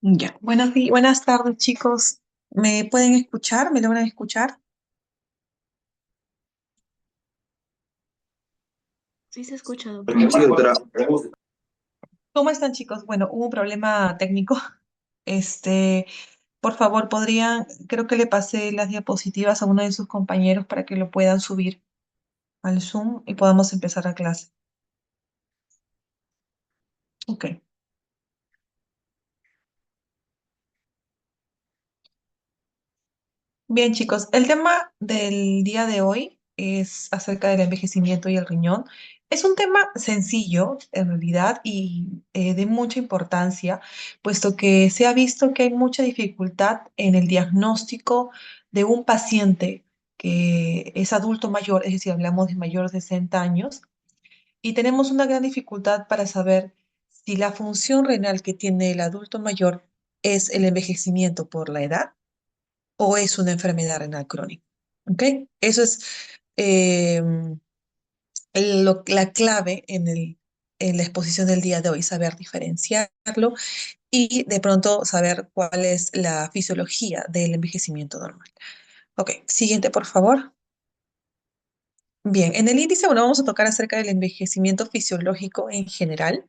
Ya, buenas tardes, chicos. ¿Me pueden escuchar? ¿Me logran escuchar? Sí se escucha, Sí, doctora. doctora. ¿Cómo están, chicos? Bueno, hubo un problema técnico. Este, por favor, creo que le pasé las diapositivas a uno de sus compañeros para que lo puedan subir al Zoom y podamos empezar la clase. Ok. Bien, chicos, el tema del día de hoy es acerca del envejecimiento y el riñón. Es un tema sencillo, en realidad, y de mucha importancia, puesto que se ha visto que hay mucha dificultad en el diagnóstico de un paciente que es adulto mayor, es decir, hablamos de mayor de 60 años, y tenemos una gran dificultad para saber si la función renal que tiene el adulto mayor es el envejecimiento por la edad o es una enfermedad renal crónica. ¿Ok? Eso es eh, la clave en la exposición del día de hoy, saber diferenciarlo y de pronto saber cuál es la fisiología del envejecimiento normal. Ok, siguiente, por favor. Bien, en el índice, bueno, vamos a tocar acerca del envejecimiento fisiológico en general.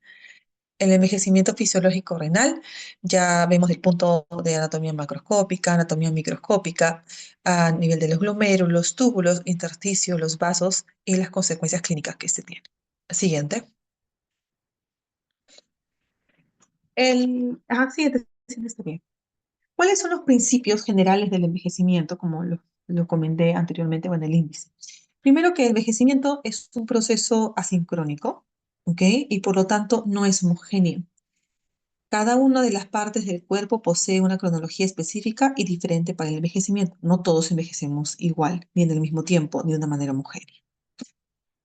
El envejecimiento fisiológico renal, ya vemos el punto de anatomía macroscópica, anatomía microscópica, a nivel de los glomérulos, túbulos, intersticios, los vasos y las consecuencias clínicas que se tienen. Siguiente. Siguiente está bien. ¿Cuáles son los principios generales del envejecimiento, como lo comenté anteriormente, en el índice? Primero que el envejecimiento es un proceso asincrónico, ¿ok? Y por lo tanto no es homogéneo. Cada una de las partes del cuerpo posee una cronología específica y diferente para el envejecimiento. No todos envejecemos igual, ni en el mismo tiempo, ni de una manera homogénea.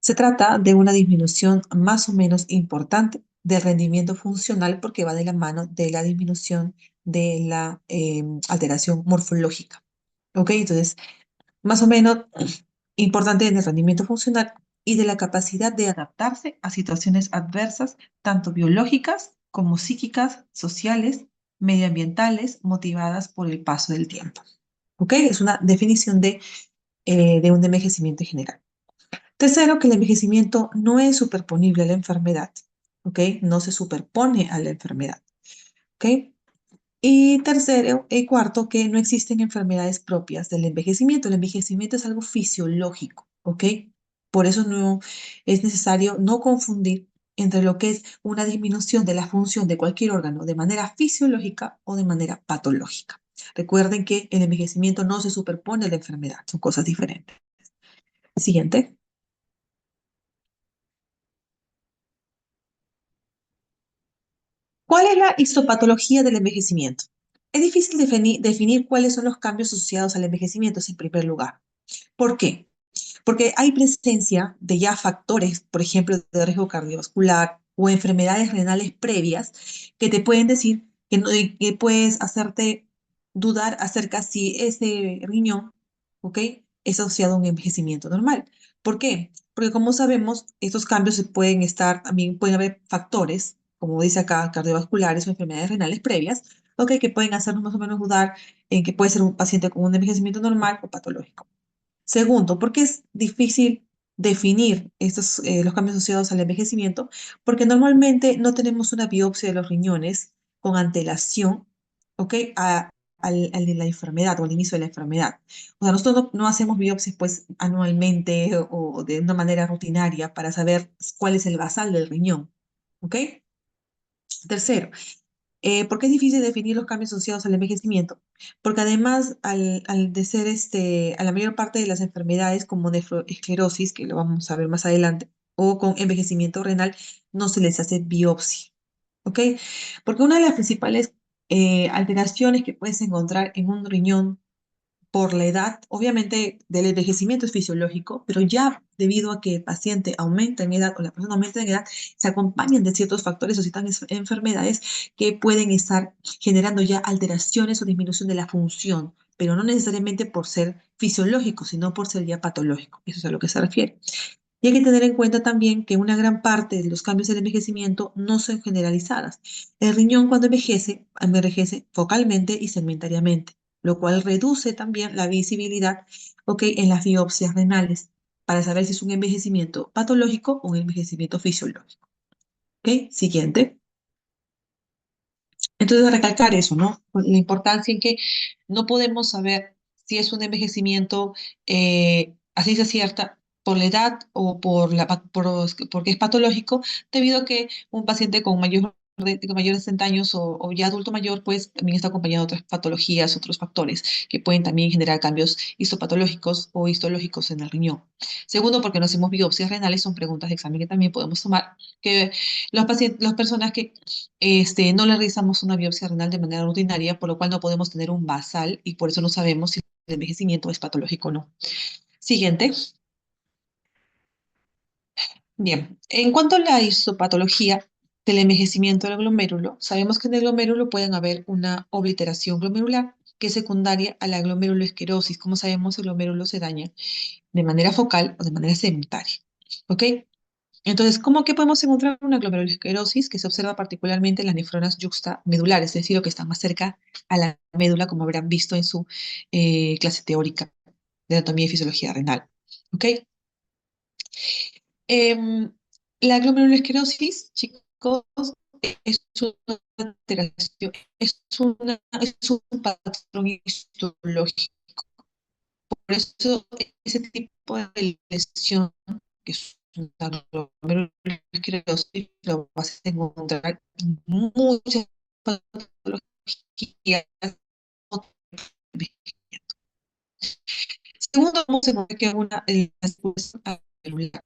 Se trata de una disminución más o menos importante del rendimiento funcional porque va de la mano de la disminución de la alteración morfológica. ¿Ok? Entonces, más o menos importante en el rendimiento funcional y de la capacidad de adaptarse a situaciones adversas, tanto biológicas como psíquicas, sociales, medioambientales, motivadas por el paso del tiempo. ¿Ok? Es una definición de un envejecimiento en general. Tercero, que el envejecimiento no es superponible a la enfermedad. ¿Ok? No se superpone a la enfermedad. ¿Ok? Y tercero, y cuarto, que no existen enfermedades propias del envejecimiento. El envejecimiento es algo fisiológico, ¿ok? Por eso no es necesario no confundir entre lo que es una disminución de la función de cualquier órgano de manera fisiológica o de manera patológica. Recuerden que el envejecimiento no se superpone a la enfermedad, son cosas diferentes. Siguiente. ¿Cuál es la histopatología del envejecimiento? Es difícil definir cuáles son los cambios asociados al envejecimiento, en primer lugar. ¿Por qué? Porque hay presencia de ya factores, por ejemplo, de riesgo cardiovascular o enfermedades renales previas que te pueden decir que puedes hacerte dudar acerca si ese riñón, ¿ok? Es asociado a un envejecimiento normal. ¿Por qué? Porque como sabemos, estos cambios se pueden estar, también pueden haber factores, como dice acá, cardiovasculares o enfermedades renales previas, ¿ok? Que pueden hacernos más o menos dudar en que puede ser un paciente con un envejecimiento normal o patológico. Segundo, ¿por qué es difícil definir los cambios asociados al envejecimiento? Porque normalmente no tenemos una biopsia de los riñones con antelación, ¿ok? Al de la enfermedad o al inicio de la enfermedad. O sea, nosotros no hacemos biopsias pues anualmente o de una manera rutinaria para saber cuál es el basal del riñón, ¿ok? Tercero, ¿por qué es difícil definir los cambios asociados al envejecimiento? Porque además, al de ser a la mayor parte de las enfermedades como nefroesclerosis, que lo vamos a ver más adelante, o con envejecimiento renal, no se les hace biopsia. ¿Ok? Porque una de las principales alteraciones que puedes encontrar en un riñón por la edad, obviamente del envejecimiento es fisiológico, pero ya debido a que el paciente aumenta en edad o la persona aumenta en edad, se acompañan de ciertos factores o ciertas enfermedades que pueden estar generando ya alteraciones o disminución de la función, pero no necesariamente por ser fisiológico, sino por ser ya patológico. Eso es a lo que se refiere. Y hay que tener en cuenta también que una gran parte de los cambios del envejecimiento no son generalizadas. El riñón cuando envejece focalmente y segmentariamente, lo cual reduce también la visibilidad, ¿ok? En las biopsias renales para saber si es un envejecimiento patológico o un envejecimiento fisiológico. ¿Ok? Siguiente. Entonces, recalcar eso, ¿no? La importancia en que no podemos saber si es un envejecimiento a ciencia cierta por la edad o porque es patológico, debido a que un paciente con mayores de 60 años o ya adulto mayor, pues también está acompañado de otras patologías, otros factores que pueden también generar cambios histopatológicos o histológicos en el riñón. Segundo, porque no hacemos biopsias renales, son preguntas de examen que también podemos tomar, que las personas que no le realizamos una biopsia renal de manera rutinaria, por lo cual no podemos tener un basal y por eso no sabemos si el envejecimiento es patológico o no. Siguiente. Bien, en cuanto a la histopatología del envejecimiento del glomérulo, sabemos que en el glomérulo pueden haber una obliteración glomerular que es secundaria a la glomeruloesclerosis. Como sabemos, el glomérulo se daña de manera focal o de manera segmentaria. ¿Ok? Entonces, ¿cómo que podemos encontrar una glomerulosclerosis que se observa particularmente en las nefronas yuxtamedulares, es decir, lo que está más cerca a la médula, como habrán visto en su clase teórica de anatomía y fisiología renal? ¿Ok? Em, la glomerulosclerosis, chicos, es una alteración, es un patrón histológico. Por eso, ese tipo de lesión, que es una glomerulosclerosis, lo vas a encontrar en muchas patologías. Segundo, vamos a encontrar que una de las celular.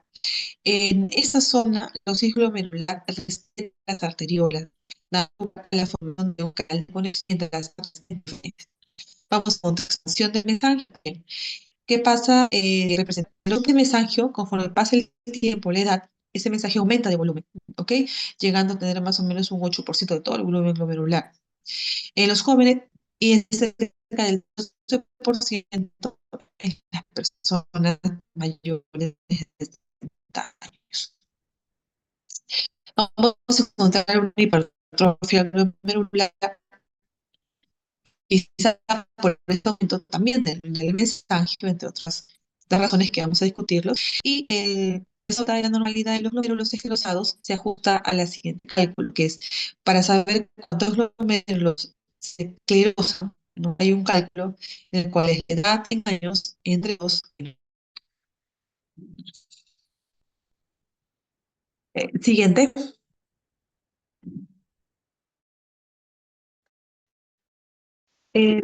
En esa zona, la dosis glomerular resiste las arteriolas, dando lugar a la formación de un canal de conexión entre las arterias. Vamos con expansión del mensaje. ¿Qué pasa? Representa el mesangio, conforme pasa el tiempo, la edad, ese mensaje aumenta de volumen, ¿ok? Llegando a tener más o menos un 8% de todo el volumen glomerular. En los jóvenes, y es cerca del 12% en las personas mayores de 70 años. Vamos a encontrar una hipertrofia glomerular, quizá por este aumento también del mesangio, entre otras las razones que vamos a discutirlo, y el resultado de la normalidad de los glómerulos esclerosados se ajusta a la siguiente cálculo, que es para saber cuántos glómerulos se esclerosan, no hay un cálculo en el cual es la edad en años entre dos. Siguiente. Eh,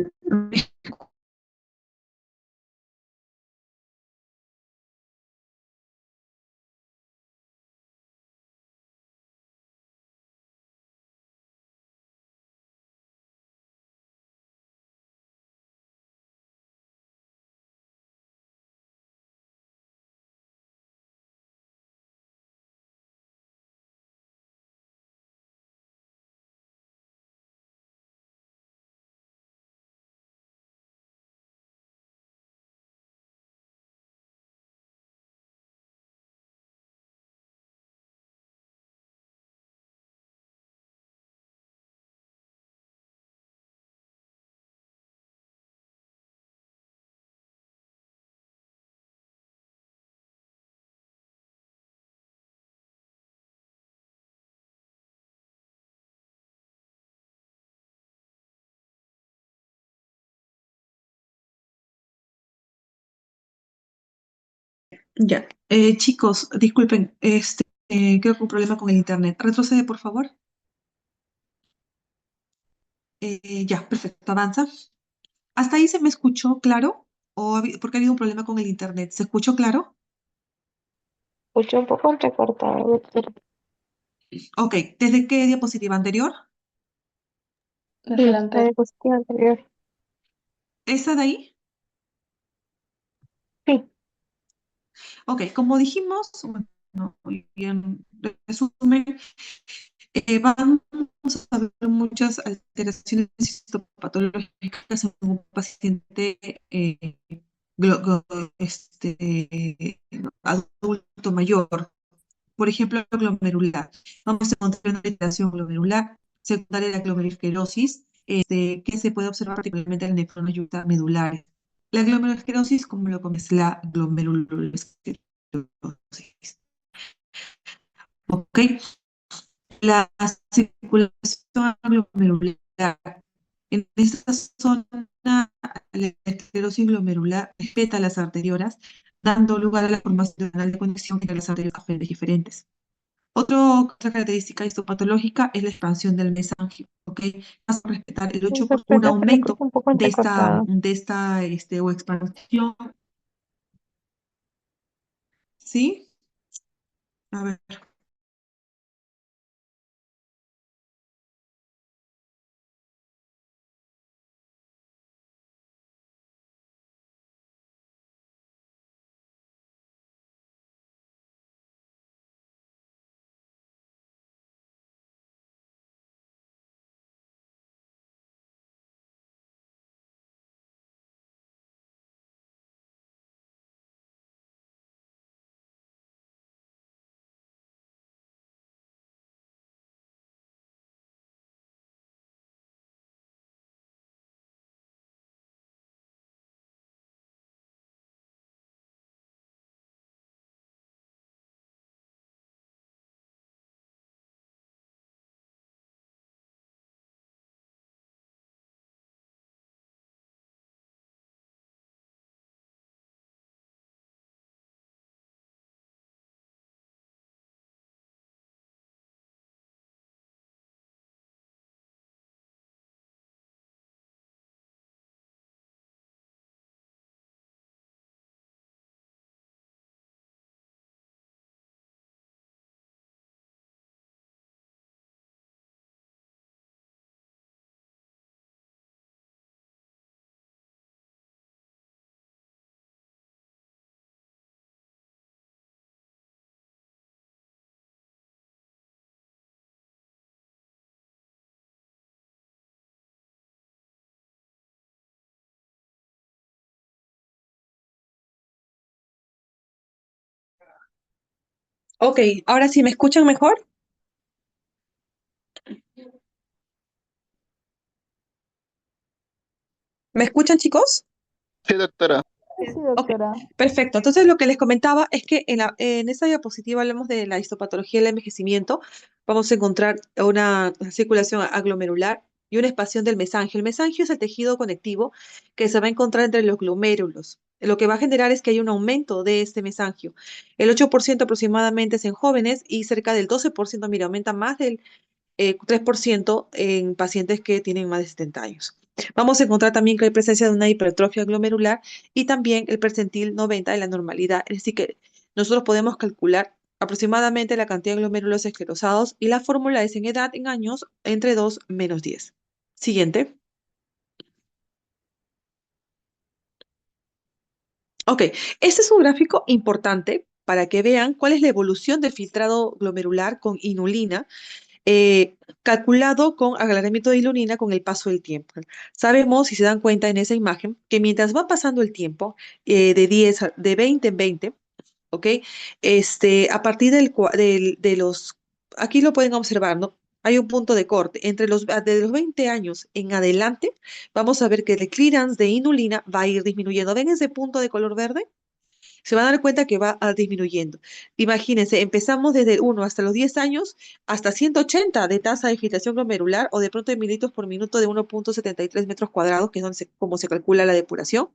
Ya, chicos, disculpen, creo que un problema con el internet. Retrocede, por favor. Ya, perfecto, avanza. ¿Hasta ahí se me escuchó claro? Porque ha habido un problema con el internet? ¿Se escuchó claro? Escuché un poco entrecortado, doctor. Ok, ¿desde qué diapositiva anterior? Sí, la diapositiva anterior. ¿Esa de ahí? Sí, Ok, como dijimos, bueno, y en resumen, vamos a ver muchas alteraciones histopatológicas en un paciente adulto mayor. Por ejemplo, glomerular. Vamos a encontrar una alteración glomerular secundaria de la glomerulosclerosis, que se puede observar particularmente en las nefronas medulares. La glomerulosclerosis, como lo conoce, es la glomerulosclerosis. ¿Ok? La circulación glomerular. En esta zona, la esclerosis glomerular respeta las arteriolas, dando lugar a la formación de un canal de conexión entre las arterias afferentes diferentes. Otra característica histopatológica es la expansión del mesangio, ¿ok? Vas a respetar el Sí, 8 por un respeta, pero aumento escucha un poco de entrecortado. o expansión, ¿sí? A ver, ok, ahora sí, ¿me escuchan mejor? ¿Me escuchan, chicos? Sí, doctora. Sí, Ok, doctora. perfecto. Entonces, lo que les comentaba es que en esta diapositiva hablamos de la histopatología del envejecimiento. Vamos a encontrar una circulación aglomerular y una expansión del mesangio. El mesangio es el tejido conectivo que se va a encontrar entre los glomérulos. Lo que va a generar es que hay un aumento de este mesangio. El 8% aproximadamente es en jóvenes y cerca del 12%, mira, aumenta más del 3% en pacientes que tienen más de 70 años. Vamos a encontrar también que hay presencia de una hipertrofia glomerular y también el percentil 90 de la normalidad. Es decir, que nosotros podemos calcular aproximadamente la cantidad de glomérulos esclerosados y la fórmula es en edad, en años, entre 2 menos 10. Siguiente. Ok, este es un gráfico importante para que vean cuál es la evolución del filtrado glomerular con inulina calculado con aclaramiento de ilunina con el paso del tiempo. Sabemos, si se dan cuenta en esa imagen, que mientras va pasando el tiempo, de 20 en 20, ¿ok? A partir de los, aquí lo pueden observar, ¿no? Hay un punto de corte. De los 20 años en adelante, vamos a ver que el clearance de inulina va a ir disminuyendo. ¿Ven ese punto de color verde? Se van a dar cuenta que va disminuyendo. Imagínense, empezamos desde el 1 hasta los 10 años, hasta 180 de tasa de filtración glomerular o de pronto de mililitros por minuto de 1,73 metros cuadrados, que es como se calcula la depuración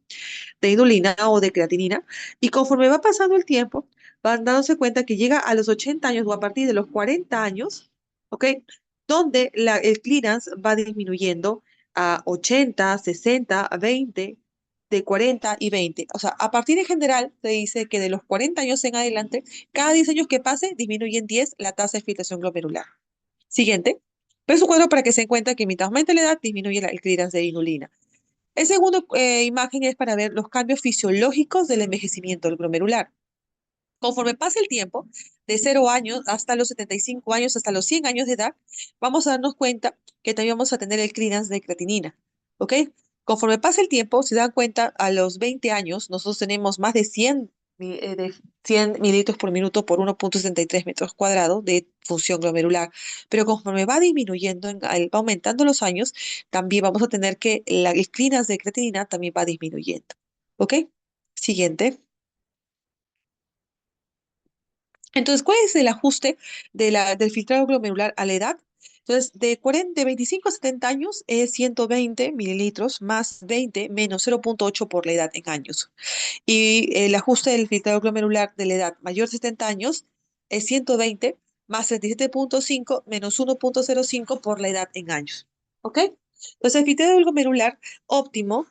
de inulina o de creatinina. Y conforme va pasando el tiempo, van dándose cuenta que llega a los 80 años o a partir de los 40 años, ¿ok? Donde el clearance va disminuyendo a 80, 60, a 20, de 40 y 20. O sea, a partir en general se dice que de los 40 años en adelante, cada 10 años que pase, disminuye en 10 la tasa de filtración glomerular. Siguiente. Es un cuadro para que se den cuenta que mientras aumenta la edad, disminuye el clearance de inulina. El segundo imagen es para ver los cambios fisiológicos del envejecimiento del glomerular. Conforme pasa el tiempo, de 0 años hasta los 75 años, hasta los 100 años de edad, vamos a darnos cuenta que también vamos a tener el clearance de creatinina. ¿Ok? Conforme pasa el tiempo, si se dan cuenta, a los 20 años nosotros tenemos más de 100 mililitros por minuto por 1,73 metros cuadrados de función glomerular, pero conforme va disminuyendo, va aumentando los años, también vamos a tener que el clearance de creatinina también va disminuyendo. ¿Ok? Siguiente. Entonces, ¿cuál es el ajuste del filtrado glomerular a la edad? Entonces, de 25 a 70 años es 120 mililitros más 20 menos 0,8 por la edad en años. Y el ajuste del filtrado glomerular de la edad mayor de 70 años es 120 más 37,5 menos 1,05 por la edad en años. ¿Ok? Entonces, el filtrado glomerular óptimo,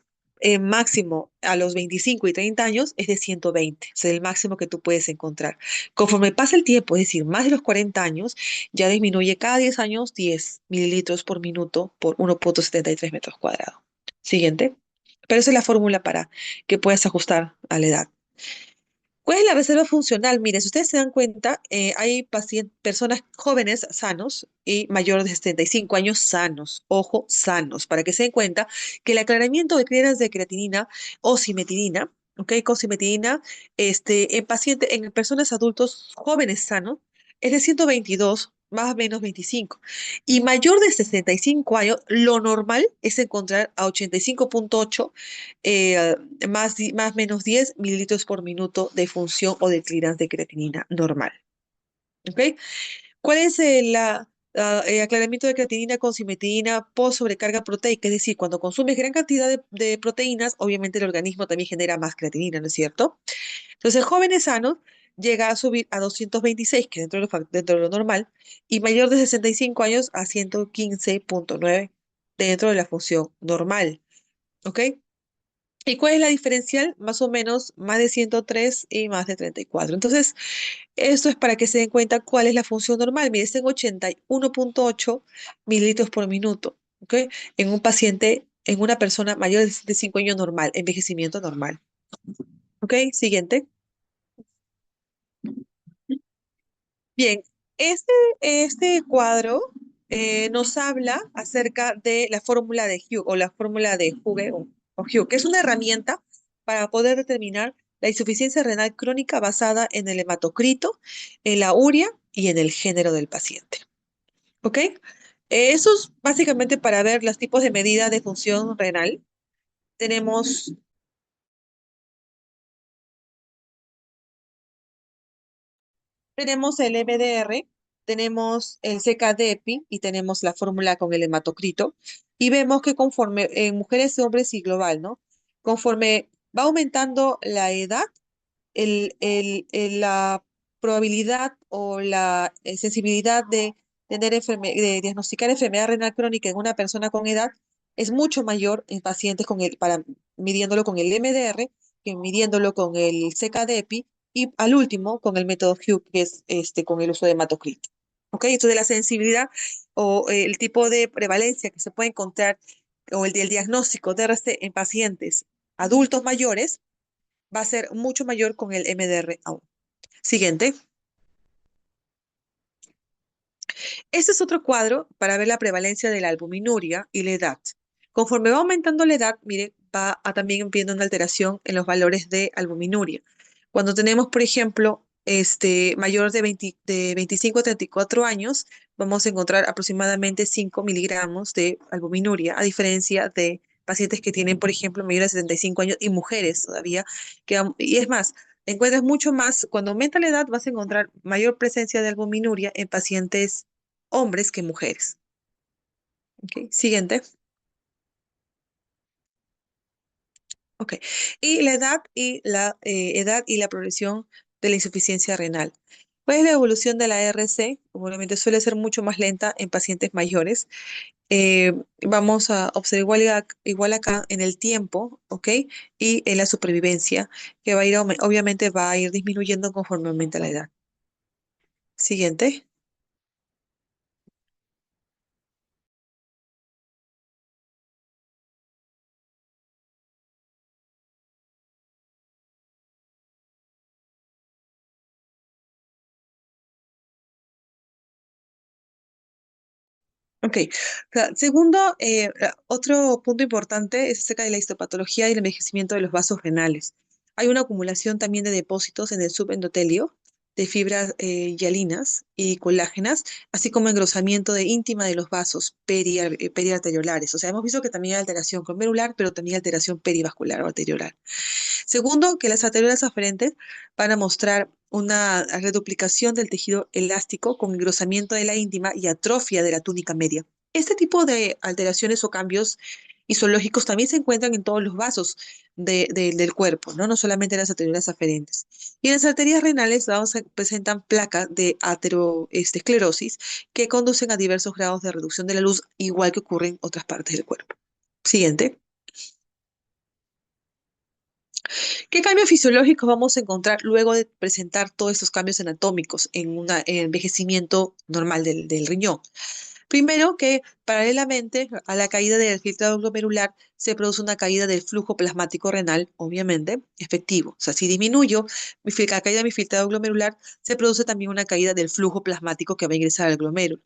máximo a los 25 y 30 años, es de 120. Es el máximo que tú puedes encontrar. Conforme pasa el tiempo, es decir, más de los 40 años, ya disminuye cada 10 años 10 mililitros por minuto por 1,73 metros cuadrados. Siguiente. Pero esa es la fórmula para que puedas ajustar a la edad. ¿Cuál es la reserva funcional? Mire, si ustedes se dan cuenta, hay personas jóvenes sanos y mayores de 75 años sanos, ojo, sanos, para que se den cuenta que el aclaramiento de clearance de creatinina o simetinina, ¿ok? Con simetinina, en personas adultos jóvenes sanos, es de 122 más o menos 25. Y mayor de 65 años, lo normal es encontrar a 85,8 más menos 10 mililitros por minuto de función o de clearance de creatinina normal. ¿Ok? ¿Cuál es el aclaramiento de creatinina con simetinina post sobrecarga proteica? Es decir, cuando consumes gran cantidad de proteínas, obviamente el organismo también genera más creatinina, ¿no es cierto? Entonces, jóvenes sanos llega a subir a 226, que dentro de lo normal, y mayor de 65 años a 115,9 dentro de la función normal. ¿Ok? ¿Y cuál es la diferencial? Más o menos más de 103 y más de 34. Entonces, esto es para que se den cuenta cuál es la función normal. Mire, tengo 81,8 mililitros por minuto, ¿ok? En un paciente, en una persona mayor de 65 años normal, envejecimiento normal. ¿Ok? Siguiente. Bien, este, este cuadro nos habla acerca de la fórmula de Hugh o la fórmula de Hugh o Hugh, que es una herramienta para poder determinar la insuficiencia renal crónica basada en el hematocrito, en la urea y en el género del paciente. ¿Ok? Eso es básicamente para ver los tipos de medida de función renal. Tenemos Tenemos el MDR, tenemos el CKD-EPI y tenemos la fórmula con el hematocrito. Y vemos que conforme en mujeres, hombres y global, ¿no? Conforme va aumentando la edad, la probabilidad o la sensibilidad de de diagnosticar enfermedad renal crónica en una persona con edad es mucho mayor en pacientes midiéndolo con el MDR que midiéndolo con el CKD-EPI y al último con el método Hugh, que es con el uso de hematocrito. ¿Ok? Esto de la sensibilidad o el tipo de prevalencia que se puede encontrar o el del diagnóstico de RC en pacientes adultos mayores va a ser mucho mayor con el MDR aún. Siguiente. Este es otro cuadro para ver la prevalencia de la albuminuria y la edad. Conforme va aumentando la edad, mire, va a también viendo una alteración en los valores de albuminuria. Cuando tenemos, por ejemplo, mayor de 25 a 34 años, vamos a encontrar aproximadamente 5 miligramos de albuminuria, a diferencia de pacientes que tienen, por ejemplo, mayor de 75 años y mujeres todavía. Y es más, encuentras mucho más, cuando aumenta la edad, vas a encontrar mayor presencia de albuminuria en pacientes hombres que mujeres. ¿Ok? Siguiente. Ok. Y la edad y la progresión de la insuficiencia renal. Pues la evolución de la RC, obviamente suele ser mucho más lenta en pacientes mayores. Vamos a observar igual acá en el tiempo, ¿ok? Y en la supervivencia, que obviamente va a ir disminuyendo conforme aumenta la edad. Siguiente. Ok. Segundo, otro punto importante es acerca de la histopatología y el envejecimiento de los vasos renales. Hay una acumulación también de depósitos en el subendotelio de fibras hialinas y colágenas, así como engrosamiento de íntima de los vasos periarteriolares. O sea, hemos visto que también hay alteración glomerular, pero también alteración perivascular o arteriolar. Segundo, que las arteriolas aferentes van a mostrar una reduplicación del tejido elástico con engrosamiento de la íntima y atrofia de la túnica media. Este tipo de alteraciones o cambios histológicos también se encuentran en todos los vasos del cuerpo, ¿no? No solamente en las arteriolas aferentes. Y en las arterias renales presentan placas de aterosclerosis que conducen a diversos grados de reducción de la luz, igual que ocurre en otras partes del cuerpo. Siguiente. ¿Qué cambios fisiológicos vamos a encontrar luego de presentar todos estos cambios anatómicos en un envejecimiento normal del riñón? Primero, que paralelamente a la caída del filtrado glomerular se produce una caída del flujo plasmático renal, obviamente, efectivo. O sea, si disminuyo la caída de mi filtrado glomerular, se produce también una caída del flujo plasmático que va a ingresar al glomérulo,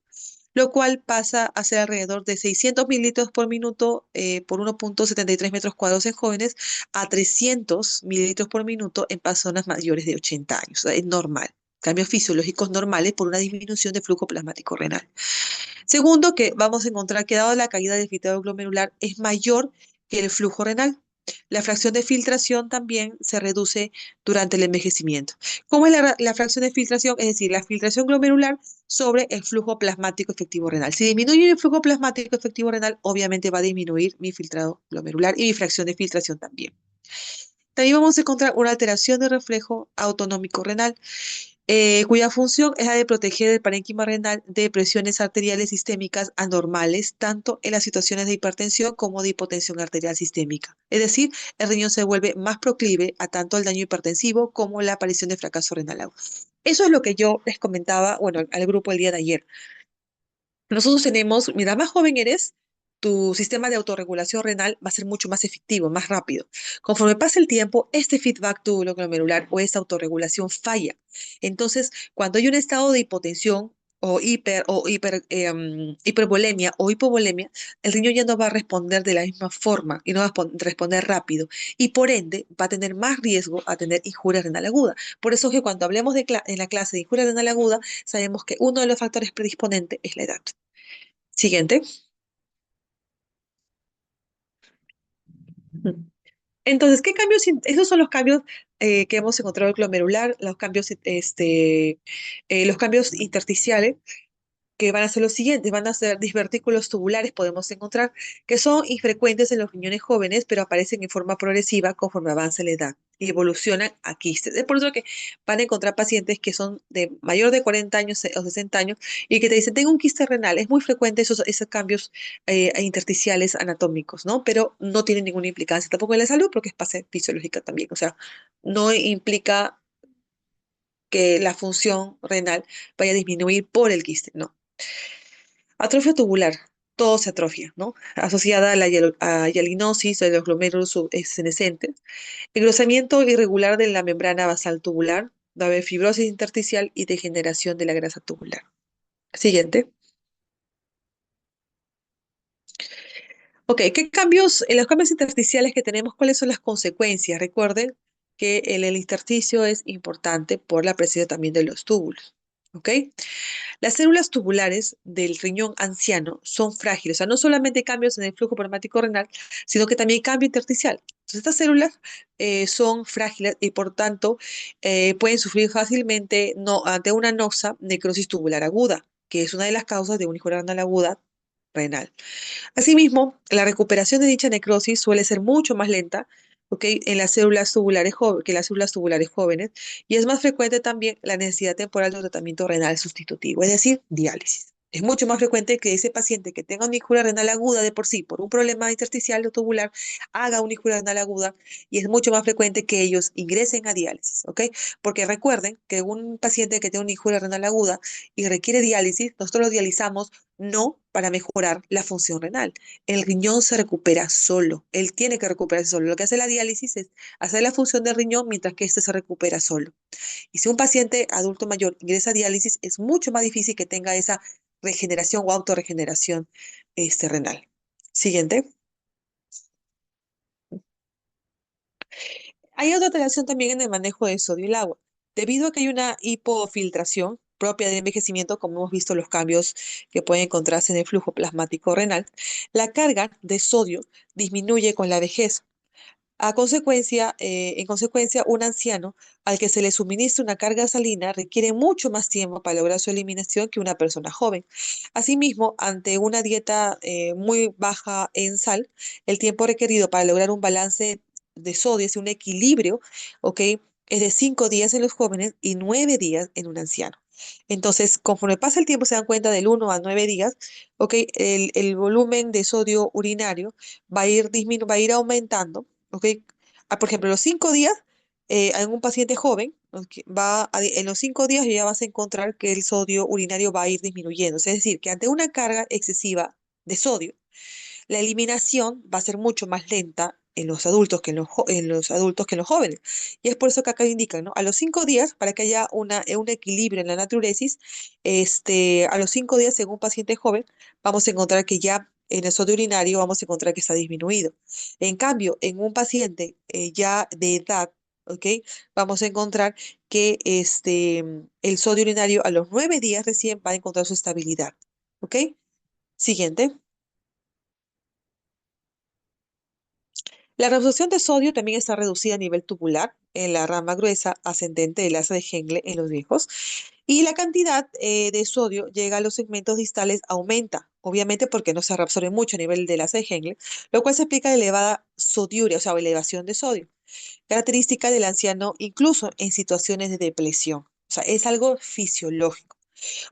lo cual pasa a ser alrededor de 600 mililitros por minuto por 1,73 metros cuadrados en jóvenes a 300 mililitros por minuto en personas mayores de 80 años. O sea, es normal. Cambios fisiológicos normales por una disminución de flujo plasmático renal. Segundo, que vamos a encontrar que dado la caída del filtrado glomerular es mayor que el flujo renal. La fracción de filtración también se reduce durante el envejecimiento. ¿Cómo es la fracción de filtración? Es decir, la filtración glomerular sobre el flujo plasmático efectivo renal. Si disminuye el flujo plasmático efectivo renal, obviamente va a disminuir mi filtrado glomerular y mi fracción de filtración también. También vamos a encontrar una alteración de reflejo autonómico renal, cuya función es la de proteger el parénquima renal de presiones arteriales sistémicas anormales, tanto en las situaciones de hipertensión como de hipotensión arterial sistémica. Es decir, el riñón se vuelve más proclive a tanto el daño hipertensivo como la aparición de fracaso renal agudo. Eso es lo que yo les comentaba, bueno, al grupo el día de ayer. Nosotros tenemos, mientras más joven eres, tu sistema de autorregulación renal va a ser mucho más efectivo, más rápido. Conforme pasa el tiempo, este feedback tubulo glomerular o esta autorregulación falla. Entonces, cuando hay un estado de hipotensión o hipervolemia o hipovolemia, el riñón ya no va a responder de la misma forma y no va a responder rápido. Y por ende, va a tener más riesgo a tener injuria renal aguda. Por eso es que cuando hablemos en la clase de injuria renal aguda, sabemos que uno de los factores predisponentes es la edad. Siguiente. Entonces, ¿qué cambios? Esos son los cambios que hemos encontrado en el glomerular, los cambios intersticiales, que van a ser los siguientes, van a ser divertículos tubulares, podemos encontrar, que son infrecuentes en los riñones jóvenes, pero aparecen en forma progresiva conforme avanza la edad y evolucionan a quistes. Es por eso que van a encontrar pacientes que son de mayor de 40 años o 60 años y que te dicen, tengo un quiste renal. Es muy frecuente esos cambios intersticiales anatómicos, ¿no? Pero no tienen ninguna implicancia tampoco en la salud porque es base fisiológica también. O sea, no implica que la función renal vaya a disminuir por el quiste, no. Atrofia tubular, todo se atrofia, ¿no? Asociada a la hialinosis de los glomérulos senescentes, engrosamiento irregular de la membrana basal tubular, va a haber fibrosis intersticial y degeneración de la grasa tubular. Siguiente. Ok, ¿qué cambios, en los cambios intersticiales que tenemos, cuáles son las consecuencias? Recuerden que el intersticio es importante por la presencia también de los túbulos. ¿Ok? Las células tubulares del riñón anciano son frágiles, o sea, no solamente cambios en el flujo plasmático renal, sino que también cambio intersticial. Entonces, estas células son frágiles y por tanto pueden sufrir fácilmente ante una noxa necrosis tubular aguda, que es una de las causas de una injuria renal aguda renal. Asimismo, la recuperación de dicha necrosis suele ser mucho más lenta, ¿ok? En las células tubulares que las células tubulares jóvenes, y es más frecuente también la necesidad temporal de un tratamiento renal sustitutivo, es decir, diálisis. Es mucho más frecuente que ese paciente que tenga una injuria renal aguda de por sí, por un problema intersticial o tubular, haga una injuria renal aguda, y es mucho más frecuente que ellos ingresen a diálisis, ¿ok? Porque recuerden que un paciente que tiene una injuria renal aguda y requiere diálisis, nosotros lo dializamos no para mejorar la función renal. El riñón se recupera solo, él tiene que recuperarse solo. Lo que hace la diálisis es hacer la función del riñón mientras que éste se recupera solo. Y si un paciente adulto mayor ingresa a diálisis, es mucho más difícil que tenga esa regeneración o autorregeneración renal. Siguiente. Hay otra alteración también en el manejo del sodio y el agua. Debido a que hay una hipofiltración propia del envejecimiento, como hemos visto los cambios que pueden encontrarse en el flujo plasmático renal, la carga de sodio disminuye con la vejez. En consecuencia, un anciano al que se le suministra una carga salina requiere mucho más tiempo para lograr su eliminación que una persona joven. Asimismo, ante una dieta muy baja en sal, el tiempo requerido para lograr un balance de sodio, es un equilibrio, ¿ok? Es de 5 días en los jóvenes y 9 días en un anciano. Entonces, conforme pasa el tiempo, se dan cuenta del 1 a 9 días, ¿ok? El volumen de sodio urinario va a ir aumentando, ¿ok? Por ejemplo, los 5 días, en un paciente joven, ¿ok? En los 5 días ya vas a encontrar que el sodio urinario va a ir disminuyendo. Es decir, que ante una carga excesiva de sodio, la eliminación va a ser mucho más lenta en los adultos en los adultos que en los jóvenes. Y es por eso que acá indican, ¿no? A los 5 días, para que haya un equilibrio en la natriuresis, a los 5 días, en un paciente joven, vamos a encontrar que ya en el sodio urinario vamos a encontrar que está disminuido. En cambio, en un paciente ya de edad, ¿ok? Vamos a encontrar que el sodio urinario a los 9 días recién va a encontrar su estabilidad. ¿Ok? Siguiente. La reabsorción de sodio también está reducida a nivel tubular en la rama gruesa ascendente del asa de Henle en los viejos y la cantidad de sodio llega a los segmentos distales aumenta, obviamente porque no se reabsorbe mucho a nivel del asa de Henle, lo cual se explica la elevada sodiuria, o sea, elevación de sodio, característica del anciano incluso en situaciones de depresión. O sea, es algo fisiológico.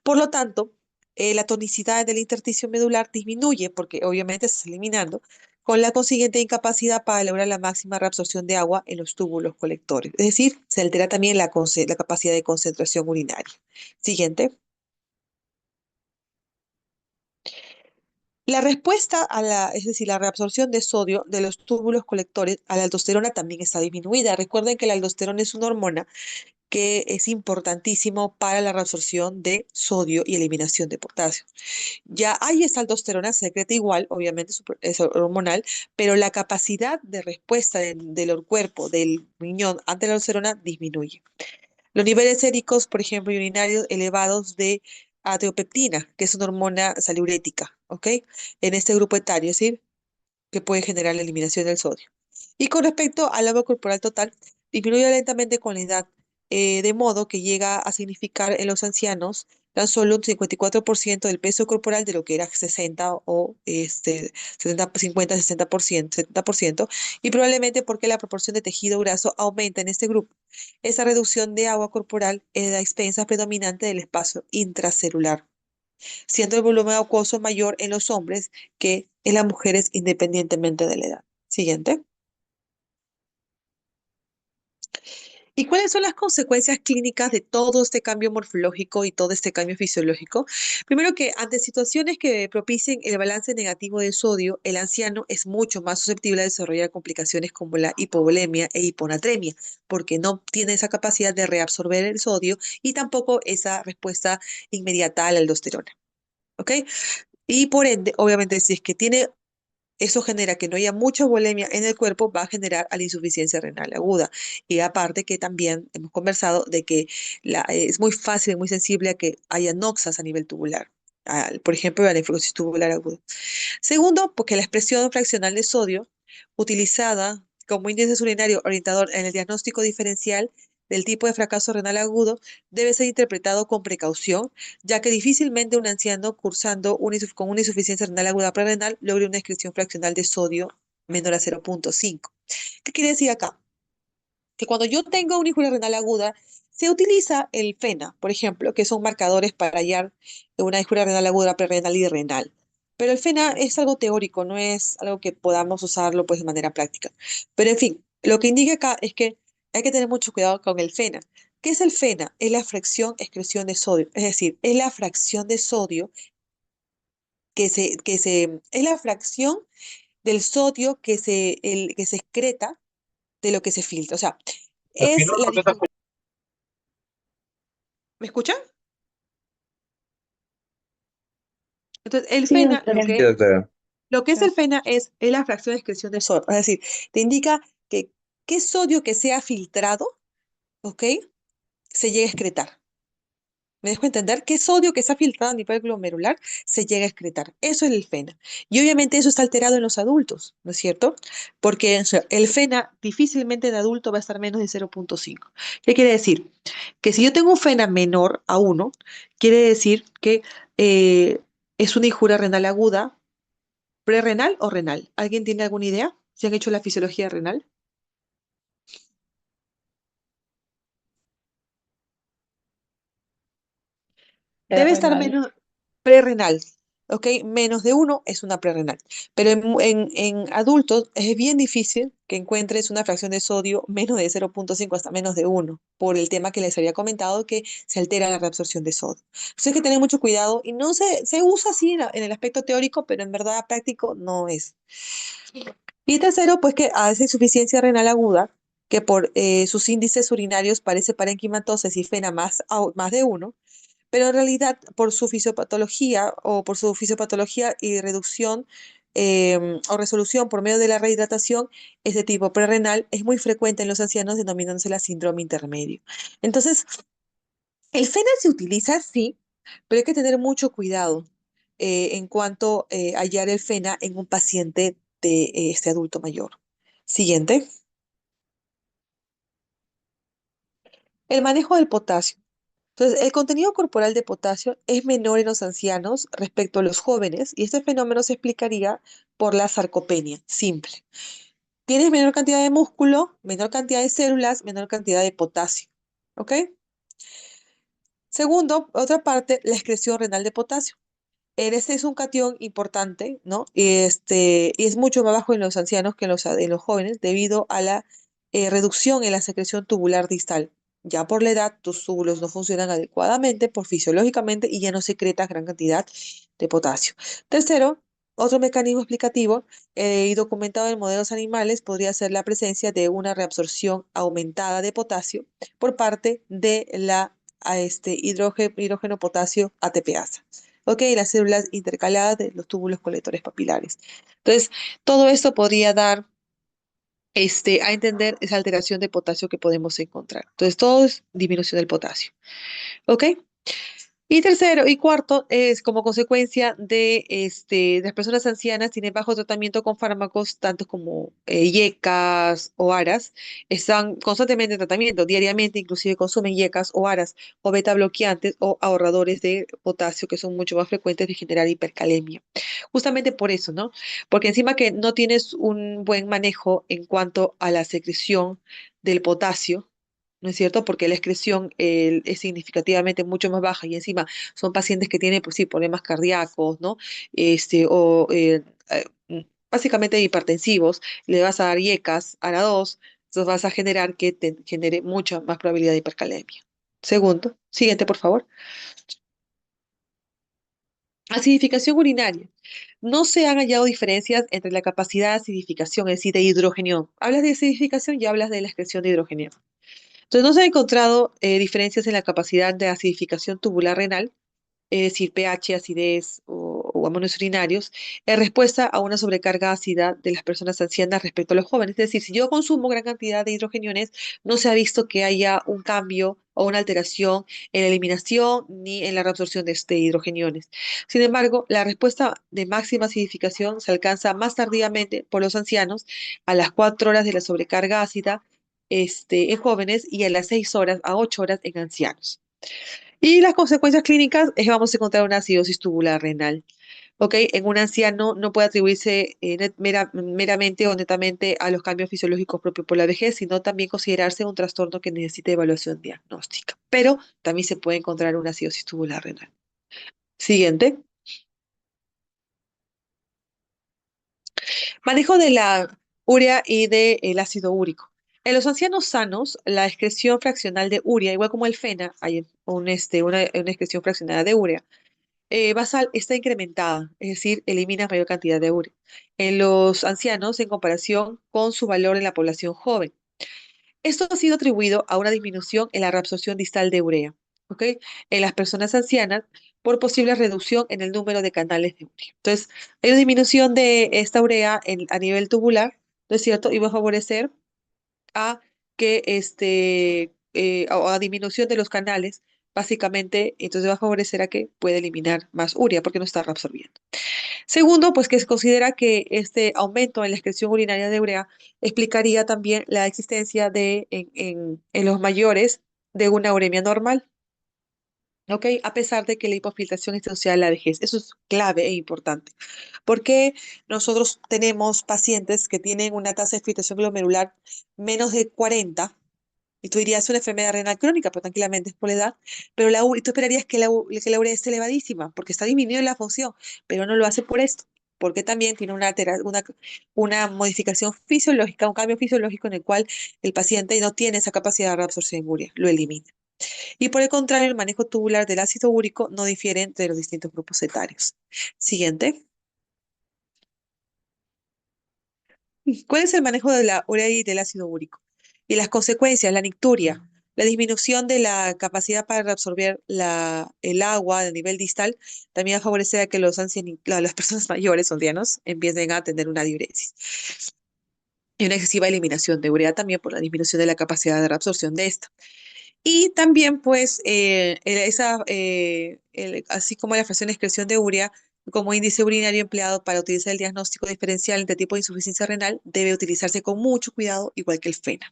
Por lo tanto, la tonicidad del intersticio medular disminuye porque obviamente se está eliminando, con la consiguiente incapacidad para lograr la máxima reabsorción de agua en los túbulos colectores. Es decir, se altera también la capacidad de concentración urinaria. Siguiente. La respuesta es decir, la reabsorción de sodio de los túbulos colectores a la aldosterona también está disminuida. Recuerden que la aldosterona es una hormona que es importantísimo para la reabsorción de sodio y eliminación de potasio. Ya hay esta aldosterona, se secreta igual, obviamente es hormonal, pero la capacidad de respuesta del cuerpo, del riñón ante la aldosterona disminuye. Los niveles séricos, por ejemplo, y urinarios elevados de adiopeptina, que es una hormona saliurética, ¿ok? En este grupo etario, ¿sí? Que puede generar la eliminación del sodio. Y con respecto al agua corporal total, disminuye lentamente con la edad, de modo que llega a significar en los ancianos tan solo un 54% del peso corporal de lo que era 60 o 70, 50, 60%, 70%, y probablemente porque la proporción de tejido graso aumenta en este grupo. Esa reducción de agua corporal es la expensa predominante del espacio intracelular, siendo el volumen acuoso mayor en los hombres que en las mujeres independientemente de la edad. Siguiente. ¿Y cuáles son las consecuencias clínicas de todo este cambio morfológico y todo este cambio fisiológico? Primero que ante situaciones que propicien el balance negativo de sodio, el anciano es mucho más susceptible a desarrollar complicaciones como la hipovolemia e hiponatremia, porque no tiene esa capacidad de reabsorber el sodio y tampoco esa respuesta inmediata a la aldosterona. ¿Ok? Y por ende, obviamente, si es que tiene eso genera que no haya mucha bulimia en el cuerpo, va a generar a la insuficiencia renal aguda. Y aparte que también hemos conversado de que es muy fácil y muy sensible a que haya noxas a nivel tubular. Por ejemplo, la nefrosis tubular aguda. Segundo, porque la expresión fraccional de sodio utilizada como índice urinario orientador en el diagnóstico diferencial del tipo de fracaso renal agudo debe ser interpretado con precaución, ya que difícilmente un anciano cursando con una insuficiencia renal aguda prerrenal logre una excreción fraccional de sodio menor a 0,5. ¿Qué quiere decir acá? Que cuando yo tengo una injuria renal aguda, se utiliza el FENA, por ejemplo, que son marcadores para hallar una injuria renal aguda, prerrenal y renal. Pero el FENA es algo teórico, no es algo que podamos usarlo pues de manera práctica. Pero en fin, lo que indica acá es que hay que tener mucho cuidado con el FENA. ¿Qué es el FENA? Es la fracción excreción de sodio, es decir, es la fracción de sodio es la fracción del sodio que se excreta de lo que se filtra. O sea, es la diferencia. ¿Me escuchan? Entonces, el Sí, FENA, doctora. Sí, lo que es el doctora. FENA es la fracción de excreción de sodio. Es decir, te indica que qué sodio que sea filtrado, ¿ok? Se llega a excretar. ¿Me dejo entender? ¿Qué sodio que está filtrado a nivel glomerular se llega a excretar? Eso es el FENA. Y obviamente eso está alterado en los adultos, ¿no es cierto? Porque o sea, el FENA difícilmente en adulto va a estar menos de 0,5. ¿Qué quiere decir? Que si yo tengo un FENA menor a 1, quiere decir que es una injuria renal aguda, prerrenal o renal. ¿Alguien tiene alguna idea? ¿Se han hecho la fisiología renal? Debe estar Renal. menos prerrenal, ¿ok? Menos de 1 es una prerrenal. Pero en adultos es bien difícil que encuentres una fracción de sodio menos de 0,5 hasta menos de 1, por el tema que les había comentado que se altera la reabsorción de sodio. Entonces hay que tener mucho cuidado y no se usa así en el aspecto teórico, pero en verdad práctico no es. Y tercero, pues que hace insuficiencia renal aguda, que por sus índices urinarios parece parenquimatosis y FENA más de 1, pero en realidad por su fisiopatología o por su fisiopatología y reducción o resolución por medio de la rehidratación, este tipo prerrenal es muy frecuente en los ancianos, denominándose la síndrome intermedio. Entonces, el FENA se utiliza, sí, pero hay que tener mucho cuidado en cuanto a hallar el FENA en un paciente de este adulto mayor. Siguiente. El manejo del potasio. Entonces, el contenido corporal de potasio es menor en los ancianos respecto a los jóvenes y este fenómeno se explicaría por la sarcopenia, simple. Tienes menor cantidad de músculo, menor cantidad de células, menor cantidad de potasio. ¿Ok? Segundo, otra parte, la excreción renal de potasio. Este es un catión importante, ¿no? Y es mucho más bajo en los ancianos que en los jóvenes debido a la reducción en la secreción tubular distal. Ya por la edad, tus túbulos no funcionan adecuadamente por fisiológicamente y ya no secretas gran cantidad de potasio. Tercero, otro mecanismo explicativo y documentado en modelos animales podría ser la presencia de una reabsorción aumentada de potasio por parte de la hidrógeno potasio ATPasa. ¿Ok? Las células intercaladas de los túbulos colectores papilares. Entonces, todo esto podría dar a entender esa alteración de potasio que podemos encontrar. Entonces, todo es disminución del potasio. ¿Ok? Y tercero y cuarto es como consecuencia de las personas ancianas tienen bajo tratamiento con fármacos, tanto como yecas o aras, están constantemente en tratamiento, diariamente inclusive consumen yecas o aras o beta bloqueantes o ahorradores de potasio que son mucho más frecuentes de generar hipercalemia. Justamente por eso, ¿no? Porque encima que no tienes un buen manejo en cuanto a la secreción del potasio, ¿no es cierto? Porque la excreción es significativamente mucho más baja y encima son pacientes que tienen, pues sí, problemas cardíacos, ¿no? O básicamente hipertensivos, le vas a dar IECAS, ARA2, entonces vas a generar que te genere mucha más probabilidad de hipercalemia. Segundo, siguiente, por favor. Acidificación urinaria. No se han hallado diferencias entre la capacidad de acidificación, es decir, de hidrogenión. Hablas de acidificación y hablas de la excreción de hidrogenión. Entonces, no se han encontrado diferencias en la capacidad de acidificación tubular renal, es decir, pH, acidez o amonios urinarios, en respuesta a una sobrecarga ácida de las personas ancianas respecto a los jóvenes. Es decir, si yo consumo gran cantidad de hidrogeniones, no se ha visto que haya un cambio o una alteración en la eliminación ni en la reabsorción de hidrogeniones. Sin embargo, la respuesta de máxima acidificación se alcanza más tardíamente por los ancianos a las 4 horas de la sobrecarga ácida en jóvenes y a las 6 horas a 8 horas en ancianos. Y las consecuencias clínicas es que vamos a encontrar una acidosis tubular renal. ¿Ok? En un anciano no puede atribuirse meramente o netamente a los cambios fisiológicos propios por la vejez, sino también considerarse un trastorno que necesita evaluación diagnóstica. Pero también se puede encontrar una acidosis tubular renal. Siguiente. Manejo de la urea y del ácido úrico. En los ancianos sanos, la excreción fraccional de urea, igual como el FENA, hay una excreción fraccionada de urea basal está incrementada, es decir, elimina mayor cantidad de urea en los ancianos en comparación con su valor en la población joven. Esto ha sido atribuido a una disminución en la reabsorción distal de urea. ¿Ok? En las personas ancianas, por posible reducción en el número de canales de urea. Entonces, hay una disminución de esta urea a nivel tubular, ¿no es cierto? Y va a favorecer a que o a disminución de los canales, básicamente, entonces va a favorecer a que pueda eliminar más urea porque no está reabsorbiendo. Segundo, pues que se considera que este aumento en la excreción urinaria de urea explicaría también la existencia en los mayores de una uremia normal. ¿Ok? A pesar de que la hipofiltración es asociada a la vejez. Eso es clave e importante. Porque nosotros tenemos pacientes que tienen una tasa de filtración glomerular menos de 40, y tú dirías, es una enfermedad renal crónica, pero tranquilamente es por la edad, pero y tú esperarías que que la urea esté elevadísima, porque está disminuyendo la función, pero no lo hace por esto, porque también tiene una modificación fisiológica, un cambio fisiológico en el cual el paciente no tiene esa capacidad de reabsorción de urea, lo elimina. Y por el contrario, el manejo tubular del ácido úrico no difiere entre los distintos grupos etarios. Siguiente. ¿Cuál es el manejo de la urea y del ácido úrico? Y las consecuencias, la nicturia, la disminución de la capacidad para reabsorber el agua a nivel distal, también va a favorecer a que las personas mayores, ancianos, empiecen a tener una diuresis. Y una excesiva eliminación de urea también por la disminución de la capacidad de reabsorción de esta. Y también, pues, así como la fracción de excreción de urea como índice urinario empleado para utilizar el diagnóstico diferencial entre tipo de insuficiencia renal, debe utilizarse con mucho cuidado, igual que el FENA.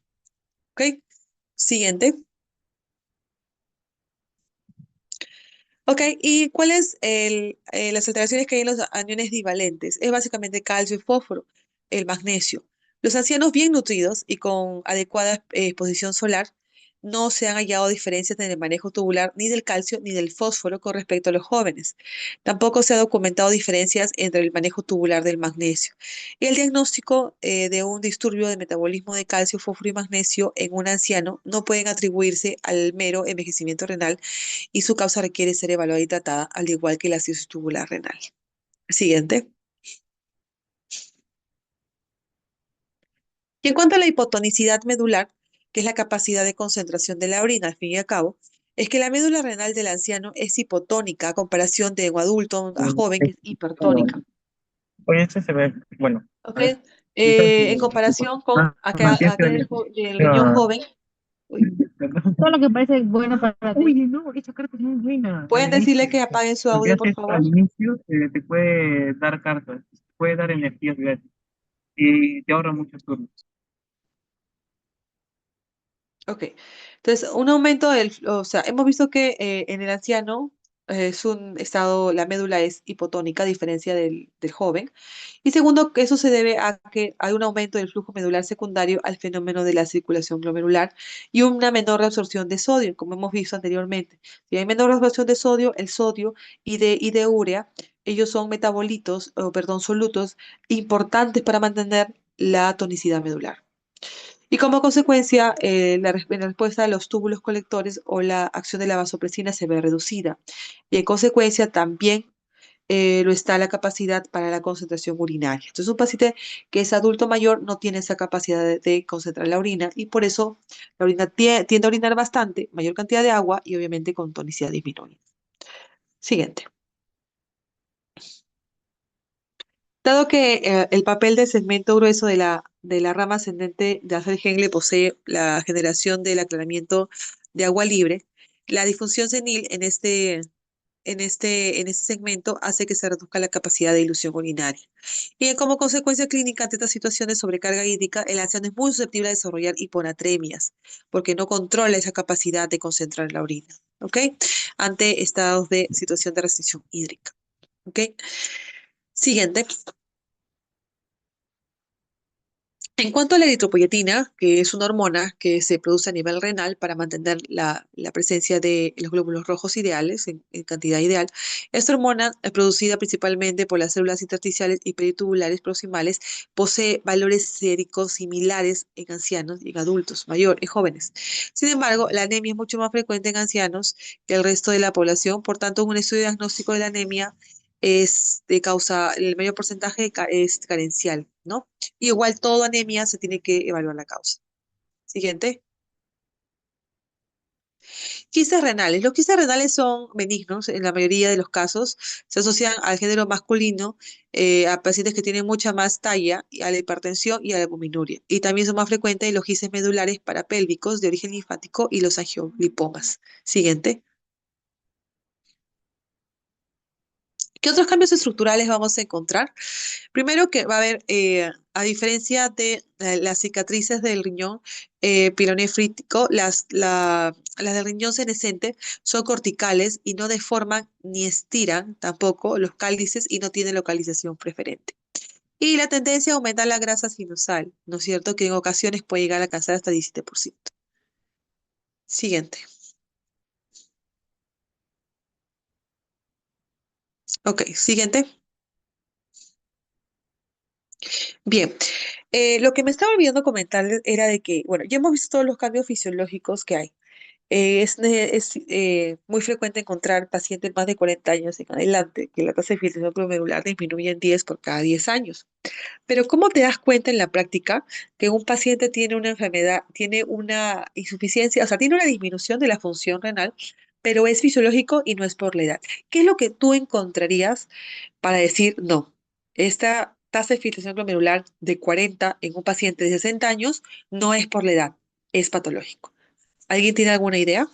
¿Ok? Siguiente. Ok, ¿y cuáles las alteraciones que hay en los aniones divalentes? Es básicamente calcio y fósforo, el magnesio. Los ancianos bien nutridos y con adecuada exposición solar no se han hallado diferencias en el manejo tubular ni del calcio ni del fósforo con respecto a los jóvenes. Tampoco se ha documentado diferencias entre el manejo tubular del magnesio. Y el diagnóstico de un disturbio de metabolismo de calcio, fósforo y magnesio en un anciano no pueden atribuirse al mero envejecimiento renal y su causa requiere ser evaluada y tratada, al igual que la cirrosis tubular renal. Siguiente. Y en cuanto a la hipotonicidad medular, que es la capacidad de concentración de la orina, al fin y al cabo, es que la médula renal del anciano es hipotónica a comparación de un adulto a joven que es hipertónica. Oye, este se ve, bueno, ¿Ok? a ver, En comparación con aquel del riñón ah, joven. Uy, todo lo que parece bueno para ti. Uy, no, esa carta es muy buena. Al ¿pueden decirle inicio, que apaguen su porque audio, por haces esto favor? al inicio, te puede dar cartas, te puede dar energías gratis y te ahorra muchos turnos. Ok, entonces un aumento o sea, hemos visto que en el anciano es un estado, la médula es hipotónica a diferencia del joven. Y segundo, que eso se debe a que hay un aumento del flujo medular secundario al fenómeno de la circulación glomerular y una menor reabsorción de sodio, como hemos visto anteriormente. Si hay menor reabsorción de sodio, el sodio y de urea, ellos son metabolitos, o perdón, solutos importantes para mantener la tonicidad medular. Y como consecuencia, la respuesta de los túbulos colectores o la acción de la vasopresina se ve reducida. Y en consecuencia, también lo está la capacidad para la concentración urinaria. Entonces, un paciente que es adulto mayor no tiene esa capacidad de concentrar la orina y por eso la orina tiende a orinar bastante, mayor cantidad de agua y obviamente con tonicidad disminuida. Siguiente. Dado que el papel del segmento grueso de la rama ascendente de Hazel Henle posee la generación del aclaramiento de agua libre, la disfunción senil en este segmento hace que se reduzca la capacidad de dilución urinaria. Y como consecuencia clínica ante estas situaciones de sobrecarga hídrica, el anciano es muy susceptible a desarrollar hiponatremias, porque no controla esa capacidad de concentrar la orina, ¿ok? Ante estados de situación de restricción hídrica, ¿ok? Siguiente. En cuanto a la eritropoyetina, que es una hormona que se produce a nivel renal para mantener la presencia de los glóbulos rojos ideales en cantidad ideal, esta hormona, producida principalmente por las células intersticiales y peritubulares proximales, posee valores séricos similares en ancianos y en adultos mayores y jóvenes. Sin embargo, la anemia es mucho más frecuente en ancianos que el resto de la población, por tanto, un estudio diagnóstico de la anemia es de causa, el mayor porcentaje es carencial, ¿no? Y igual toda anemia se tiene que evaluar la causa. Siguiente. Quistes renales. Los quistes renales son benignos en la mayoría de los casos. Se asocian al género masculino, a pacientes que tienen mucha más talla, y a la hipertensión y a la albuminuria. Y también son más frecuentes los quistes medulares parapélvicos de origen linfático y los angiolipomas. Siguiente. ¿Qué otros cambios estructurales vamos a encontrar? Primero que va a haber, a diferencia de las cicatrices del riñón pielonefrítico, las del riñón senescente son corticales y no deforman ni estiran tampoco los cálices y no tienen localización preferente. Y la tendencia a aumentar la grasa sinusal, ¿no es cierto? Que en ocasiones puede llegar a alcanzar hasta 17%. Siguiente. Ok, siguiente. Bien, lo que me estaba olvidando comentarles era de que, bueno, ya hemos visto todos los cambios fisiológicos que hay. Es muy frecuente encontrar pacientes más de 40 años en adelante que la tasa de filtración glomerular disminuye en 10 por cada 10 años. Pero ¿cómo te das cuenta en la práctica que un paciente tiene una enfermedad, tiene una insuficiencia, o sea, tiene una disminución de la función renal, pero es fisiológico y no es por la edad? ¿Qué es lo que tú encontrarías para decir, no, esta tasa de filtración glomerular de 40 en un paciente de 60 años no es por la edad, es patológico? ¿Alguien tiene alguna idea?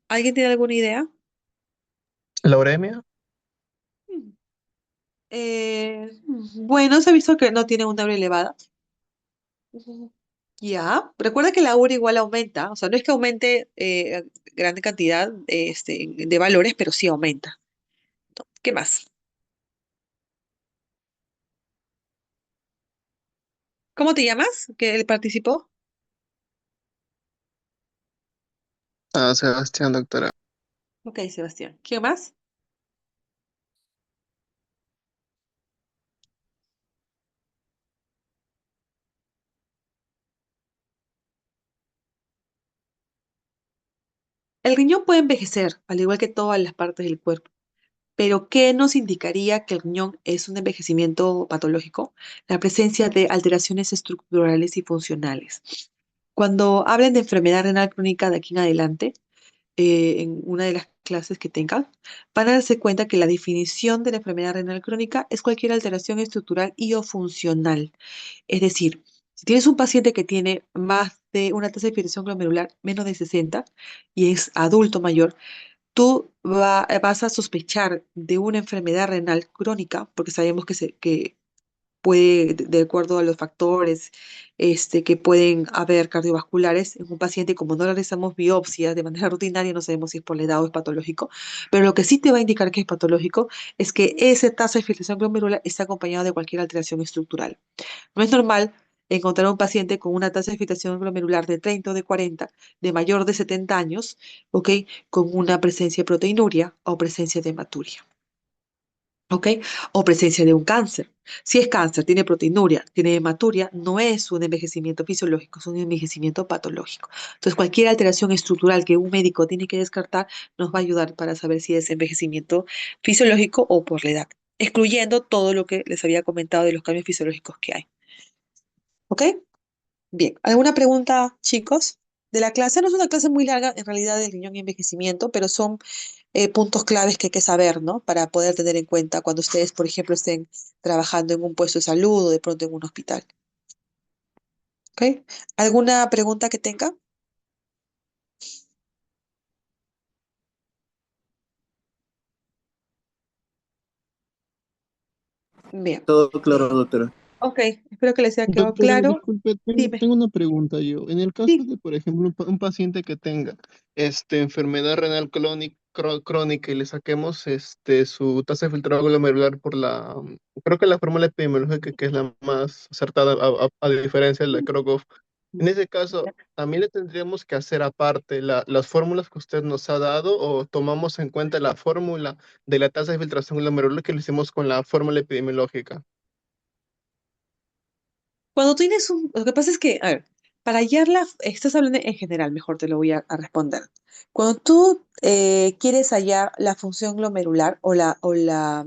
¿Alguien tiene alguna idea? La uremia, Mm. Bueno, se ha visto que no tiene una urea elevada. Ujú. Ya, recuerda que la urea igual aumenta, o sea, no es que aumente gran cantidad de valores, pero sí aumenta. ¿Qué más? ¿Cómo te llamas? ¿Que él participó? Sebastián, doctora. Ok, Sebastián. ¿Qué más? El riñón puede envejecer, al igual que todas las partes del cuerpo. Pero, ¿qué nos indicaría que el riñón es un envejecimiento patológico? La presencia de alteraciones estructurales y funcionales. Cuando hablen de enfermedad renal crónica de aquí en adelante, en una de las clases que tengan, van a darse cuenta que la definición de la enfermedad renal crónica es cualquier alteración estructural y o funcional. Es decir, si tienes un paciente que tiene más de una tasa de filtración glomerular menos de 60 y es adulto mayor, tú vas a sospechar de una enfermedad renal crónica, porque sabemos que puede, de acuerdo a los factores que pueden haber cardiovasculares en un paciente, como no realizamos biopsias de manera rutinaria, no sabemos si es por la edad o es patológico, pero lo que sí te va a indicar que es patológico es que esa tasa de filtración glomerular está acompañada de cualquier alteración estructural. No es normal encontrar un paciente con una tasa de filtración glomerular de 30 o de 40, de mayor de 70 años, ¿ok? Con una presencia de proteinuria o presencia de hematuria. ¿Ok? O presencia de un cáncer. Si es cáncer, tiene proteinuria, tiene hematuria, no es un envejecimiento fisiológico, es un envejecimiento patológico. Entonces, cualquier alteración estructural que un médico tiene que descartar nos va a ayudar para saber si es envejecimiento fisiológico o por la edad, excluyendo todo lo que les había comentado de los cambios fisiológicos que hay. ¿Ok? Bien. ¿Alguna pregunta, chicos? De la clase no es una clase muy larga, en realidad, del riñón y envejecimiento, pero son puntos claves que hay que saber, ¿no? Para poder tener en cuenta cuando ustedes, por ejemplo, estén trabajando en un puesto de salud o de pronto en un hospital. ¿Ok? ¿Alguna pregunta que tenga? Bien. Todo claro, doctora. Ok, espero que les haya quedado Doctora, claro. disculpe, Dime. tengo una pregunta yo. En el caso Sí. de, por ejemplo, un paciente que tenga enfermedad renal crónica y le saquemos su tasa de filtrado glomerular por creo que la fórmula epidemiológica que es la más acertada a diferencia de la Crocov. En ese caso, ¿también le tendríamos que hacer aparte las fórmulas que usted nos ha dado o tomamos en cuenta la fórmula de la tasa de filtración glomerular que lo hicimos con la fórmula epidemiológica? Cuando tienes un... Lo que pasa es que, a ver, para hallarla, estás hablando en general, mejor te lo voy a responder. Cuando tú quieres hallar la función glomerular o la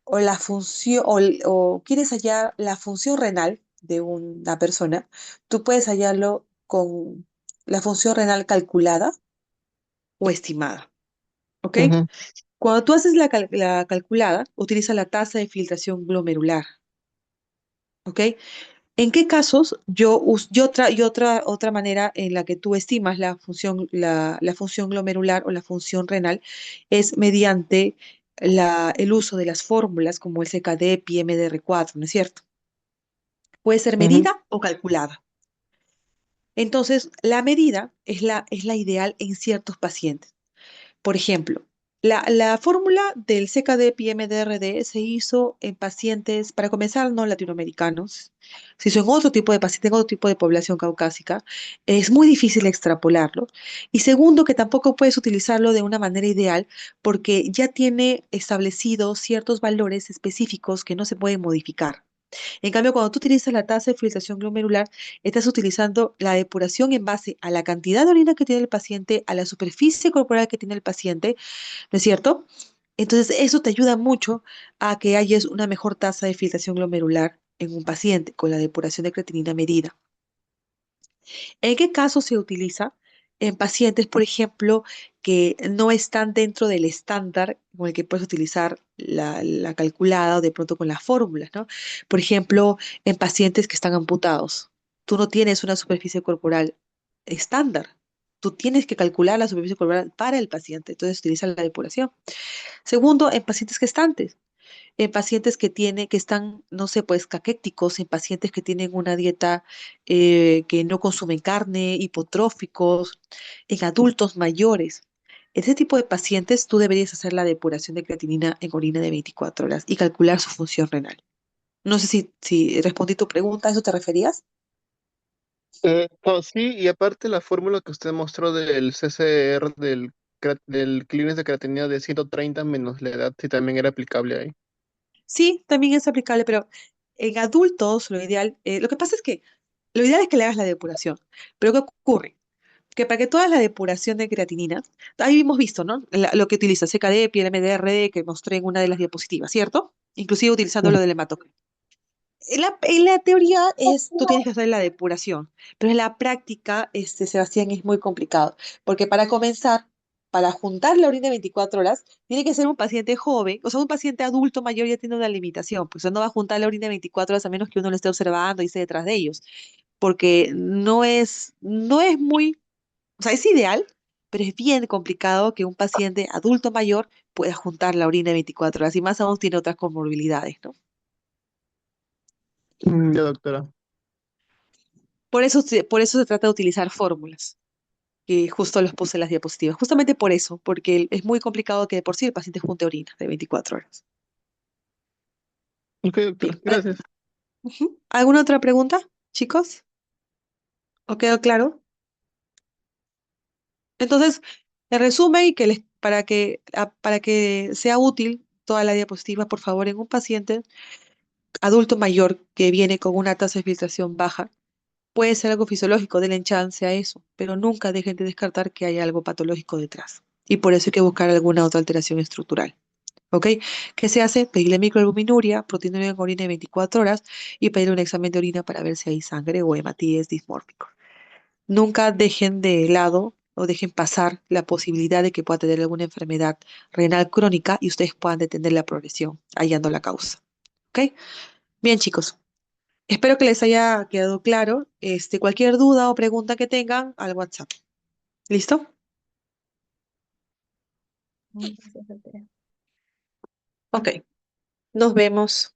o la función, o quieres hallar la función renal de una persona, tú puedes hallarlo con la función renal calculada o estimada, ¿ok? Ujú, Cuando tú haces la calculada, utiliza la tasa de filtración glomerular, ¿ok? ¿En qué casos otra manera en la que tú estimas la función glomerular o la función renal es mediante el uso de las fórmulas como el CKD, pi MDR4, ¿no es cierto? Puede ser ujú, medida o calculada. Entonces, la medida es la ideal en ciertos pacientes. Por ejemplo, la fórmula del CKD-PMDRD se hizo en pacientes, para comenzar, no latinoamericanos, se hizo en otro tipo de pacientes, en otro tipo de población caucásica. Es muy difícil extrapolarlo. Y segundo, que tampoco puedes utilizarlo de una manera ideal porque ya tiene establecidos ciertos valores específicos que no se pueden modificar. En cambio, cuando tú utilizas la tasa de filtración glomerular, estás utilizando la depuración en base a la cantidad de orina que tiene el paciente, a la superficie corporal que tiene el paciente, ¿no es cierto? Entonces, eso te ayuda mucho a que hayas una mejor tasa de filtración glomerular en un paciente con la depuración de creatinina medida. ¿En qué caso se utiliza? En pacientes, por ejemplo, que no están dentro del estándar con el que puedes utilizar la calculada o de pronto con las fórmulas, ¿no? Por ejemplo, en pacientes que están amputados. Tú no tienes una superficie corporal estándar. Tú tienes que calcular la superficie corporal para el paciente. Entonces, utiliza la depuración. Segundo, en pacientes gestantes, en pacientes que están, no sé, pues caquéticos, en pacientes que tienen una dieta que no consumen carne, hipotróficos, en adultos mayores. En ese tipo de pacientes tú deberías hacer la depuración de creatinina en orina de 24 horas y calcular su función renal. No sé si respondí tu pregunta, ¿a eso te referías? no, sí, y aparte la fórmula que usted mostró del CCR, del clearance de creatinina de 130 menos la edad, sí también era aplicable ahí. Sí, también es aplicable, pero en adultos lo que pasa es que lo ideal es que le hagas la depuración. Pero ¿qué ocurre? Que para que tú hagas la depuración de creatinina, ahí hemos visto, ¿no? Lo que utiliza CKD, PMDRD, que mostré en una de las diapositivas, ¿cierto? Inclusive utilizando Ujú. lo del hematocrit. En la teoría tú tienes que hacer la depuración, pero en la práctica, Sebastián, es muy complicado, porque para comenzar, para juntar la orina de 24 horas, tiene que ser un paciente joven, o sea, un paciente adulto mayor ya tiene una limitación, pues no va a juntar la orina de 24 horas a menos que uno lo esté observando y esté detrás de ellos, porque no es muy, o sea, es ideal, pero es bien complicado que un paciente adulto mayor pueda juntar la orina de 24 horas y más aún tiene otras comorbilidades, ¿no? Ya, doctora. Por eso se trata de utilizar fórmulas, que justo los puse en las diapositivas. Justamente por eso, porque es muy complicado que de por sí el paciente junte orina de 24 horas. Ok, doctora, Bien. gracias. Ujú. ¿Alguna otra pregunta, chicos? ¿O quedó claro? Entonces, en resumen, y para que sea útil toda la diapositiva, por favor, en un paciente adulto mayor que viene con una tasa de filtración baja, puede ser algo fisiológico, denle chance a eso, pero nunca dejen de descartar que hay algo patológico detrás. Y por eso hay que buscar alguna otra alteración estructural. ¿Ok? ¿Qué se hace? Pedirle microalbuminuria, proteinuria en orina de 24 horas y pedirle un examen de orina para ver si hay sangre o hematíes dismórficos. Nunca dejen de lado o dejen pasar la posibilidad de que pueda tener alguna enfermedad renal crónica y ustedes puedan detener la progresión hallando la causa. ¿Ok? Bien, chicos. Espero que les haya quedado claro. Cualquier duda o pregunta que tengan al WhatsApp. ¿Listo? Gracias, doctora. Ok. Nos vemos.